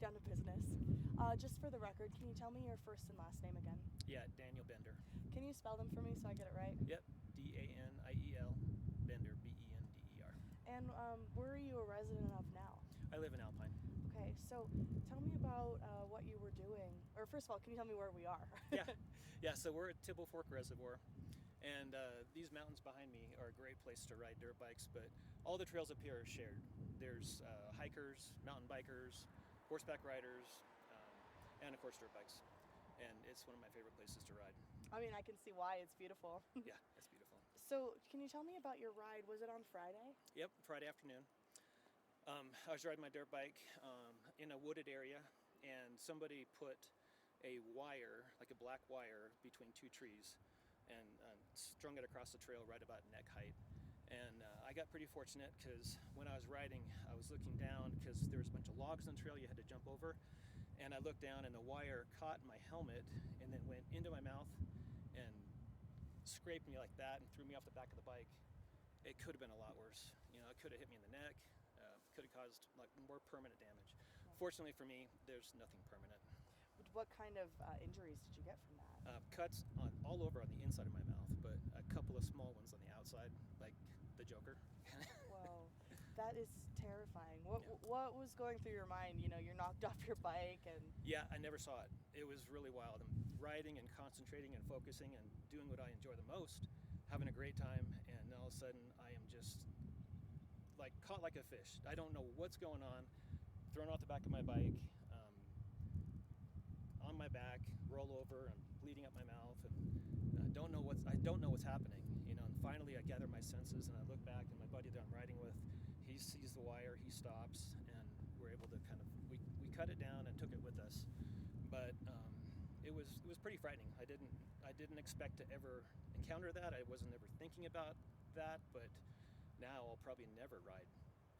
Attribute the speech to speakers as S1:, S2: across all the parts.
S1: down to business. Just for the record, can you tell me your first and last name again?
S2: Yeah, Daniel Bender.
S1: Can you spell them for me so I get it right?
S2: Yep, Daniel, Bender, Bender.
S1: And where are you a resident of now?
S2: I live in Alpine.
S1: Okay, so tell me about what you were doing. Or first of all, can you tell me where we are?
S2: Yeah. So we're at Tibble Fork Reservoir, and these mountains behind me are a great place to ride dirt bikes. But all the trails up here are shared. There's hikers, mountain bikers, horseback riders, and of course dirt bikes. And it's one of my favorite places to ride.
S1: I mean, I can see why. It's beautiful.
S2: Yeah, it's beautiful.
S1: So can you tell me about your ride? Was it on Friday?
S2: Yep, Friday afternoon. I was riding my dirt bike in a wooded area, and somebody put a wire, like a black wire, between two trees and strung it across the trail right about neck height. And I got pretty fortunate because when I was riding, I was looking down because there was a bunch of logs on the trail you had to jump over. And I looked down and the wire caught my helmet and then went into my mouth and scraped me like that and threw me off the back of the bike. It could have been a lot worse. You know, it could have hit me in the neck. Could have caused like more permanent damage. Fortunately for me, there's nothing permanent.
S1: What kind of injuries did you get from that?
S2: Cuts all over on the inside of my mouth, but a couple of small ones on the outside, like the Joker.
S1: Whoa, that is terrifying. What was going through your mind? You know, you're knocked off your bike and...
S2: Yeah, I never saw it. It was really wild. I'm riding and concentrating and focusing and doing what I enjoy the most, having a great time, and all of a sudden I am just like caught like a fish. I don't know what's going on, thrown off the back of my bike, on my back, roll over, and bleeding up my mouth, and I don't know what's happening. You know, and finally I gather my senses and I look back, and my buddy that I'm riding with, he sees the wire, he stops, and we're able to kind of we cut it down and took it with us. But it was pretty frightening. I didn't expect to ever encounter that. I wasn't ever thinking about that, but now I'll probably never ride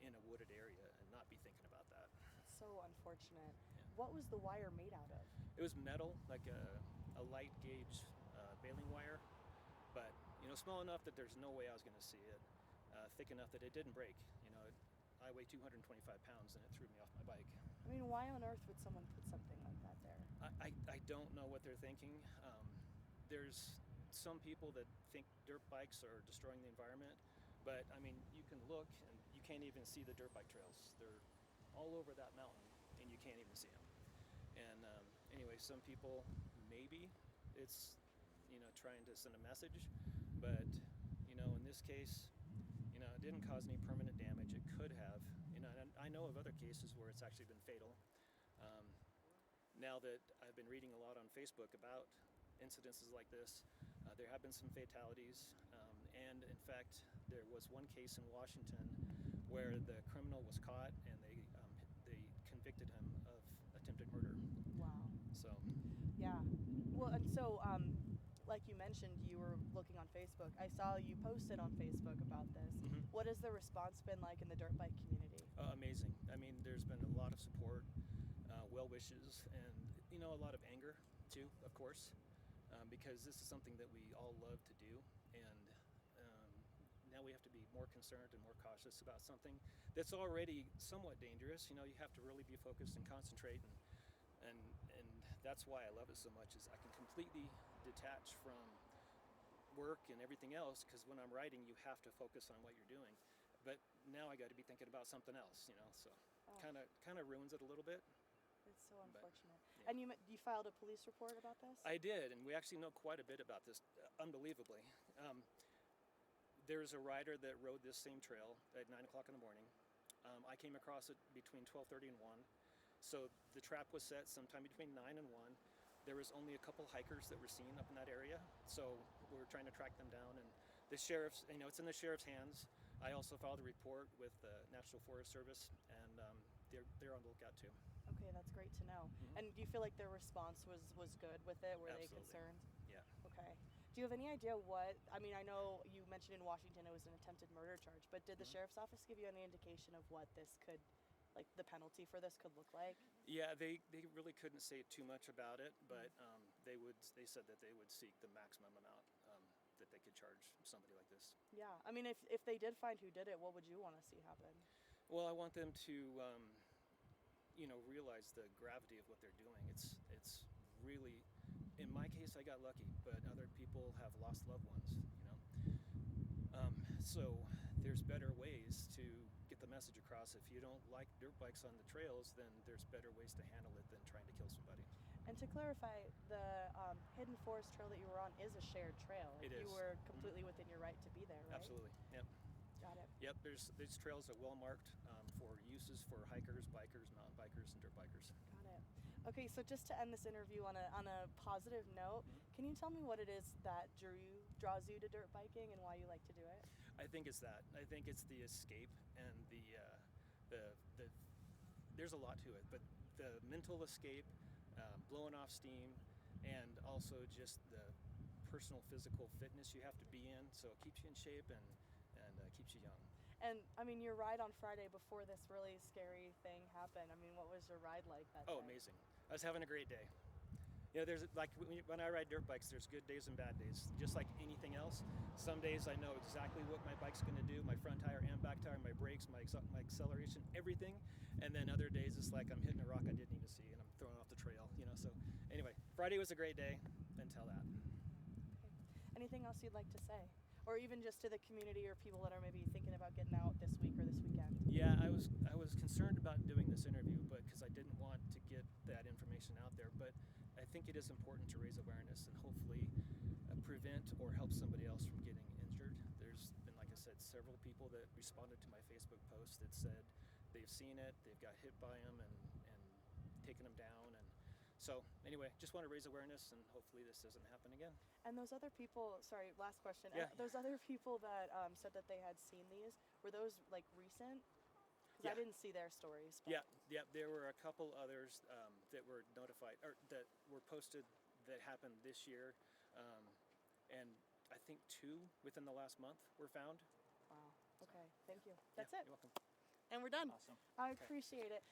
S2: in a wooded area and not be thinking about that.
S1: It's so unfortunate.
S2: Yeah.
S1: What was the wire made out of?
S2: It was metal, like a light gauge baling wire, but you know, small enough that there's no way I was going to see it, thick enough that it didn't break. You know, I weigh 225 pounds and it threw me off my bike.
S1: I mean, why on earth would someone put something like that there?
S2: I don't know what they're thinking. There's some people that think dirt bikes are destroying the environment, but I mean, you can look and you can't even see the dirt bike trails. They're all over that mountain and you can't even see them. And anyway, some people, maybe it's, you know, trying to send a message, but you know, in this case, you know, it didn't cause any permanent damage. It could have, you know, and I know of other cases where it's actually been fatal. Now that I've been reading a lot on Facebook about incidences like this, there have been some fatalities, and in fact, there was one case in Washington where the criminal was caught and they convicted him of attempted murder.
S1: Wow.
S2: So.
S1: Yeah. Well, and so, like you mentioned, you were looking on Facebook. I saw you posted on Facebook about this.
S2: Mm-hmm.
S1: What has the response been like in the dirt bike community?
S2: Amazing. I mean, there's been a lot of support, well wishes, and you know, a lot of anger too, of course, because this is something that we all love to do, and now we have to be more concerned and more cautious about something that's already somewhat dangerous. You know, you have to really be focused and concentrate, and that's why I love it so much, is I can completely detach from work and everything else, because when I'm riding, you have to focus on what you're doing. But now I got to be thinking about something else, you know, so kind of ruins it a little bit.
S1: It's so unfortunate.
S2: Yeah.
S1: And you filed a police report about this?
S2: I did, and we actually know quite a bit about this, unbelievably. There's a rider that rode this same trail at 9 o'clock in the morning. I came across it between 12:30 and 1. So the trap was set sometime between 9 and 1. There was only a couple hikers that were seen up in that area, so we were trying to track them down. And the sheriff's, you know, it's in the sheriff's hands. I also filed a report with the National Forest Service, and they're on the lookout too.
S1: Okay, that's great to know.
S2: Mm-hmm.
S1: And do you feel like their response was good with it? Were
S2: Absolutely.
S1: they concerned?
S2: Yeah.
S1: Okay. Do you have any idea what, I mean, I know you mentioned in Washington it was an attempted murder charge, but did the sheriff's office give you any indication of what this could, like the penalty for this could look like?
S2: Yeah, they really couldn't say too much about it, but they said that they would seek the maximum amount that they could charge somebody like this.
S1: Yeah, I mean, if they did find who did it, what would you want to see happen?
S2: Well, I want them to realize the gravity of what they're doing. It's really, in my case, I got lucky, but other people have lost loved ones. So there's better ways to get the message across. If you don't like dirt bikes on the trails, then there's better ways to handle it than trying to kill somebody.
S1: And to clarify, the Hidden Forest Trail that you were on is a shared trail.
S2: It is.
S1: You were completely within your right to be there, right?
S2: Absolutely. Yep.
S1: Got it.
S2: Yep. There's trails that well marked for uses for hikers, bikers, mountain bikers, and dirt bikers.
S1: Got it. Okay, so just to end this interview on a positive note, can you tell me what it is that draws you to dirt biking and why you like to do it?
S2: I think it's that. I think it's the escape and the there's a lot to it, but the mental escape, blowing off steam, and also just the personal physical fitness you have to be in, so it keeps you in shape and keeps you young.
S1: And I mean, your ride on Friday before this really scary thing happened. I mean, what was your ride like that day?
S2: Oh, amazing! I was having a great day. There's like when I ride dirt bikes, there's good days and bad days. Just like anything else, some days I know exactly what my bike's going to do, my front tire and back tire, my brakes, my acceleration, everything. And then other days it's like I'm hitting a rock I didn't even see and I'm thrown off the trail. So anyway, Friday was a great day until that.
S1: Okay. Anything else you'd like to say? Or even just to the community or people that are maybe thinking about getting out this week or this weekend?
S2: Yeah, I was concerned about doing this interview, but because I didn't want to get that information out there. But I think it is important to raise awareness and hopefully prevent or help somebody else from getting injured. There's been, like I said, several people that responded to my Facebook post that said they've seen it, they've got hit by them and taken them down. And so anyway, just want to raise awareness and hopefully this doesn't happen again.
S1: And those other people, sorry, last question.
S2: Yeah.
S1: Those other people that said that they had seen these, were those like recent? Because
S2: Yeah.
S1: I didn't see their stories. But.
S2: Yeah. There were a couple others that were notified or that were posted that happened this year, and I think 2 within the last month were found.
S1: Wow. Okay. Thank you. That's
S2: Yeah,
S1: it.
S2: You're welcome.
S1: And we're done.
S2: Awesome.
S1: I
S2: Okay.
S1: appreciate it.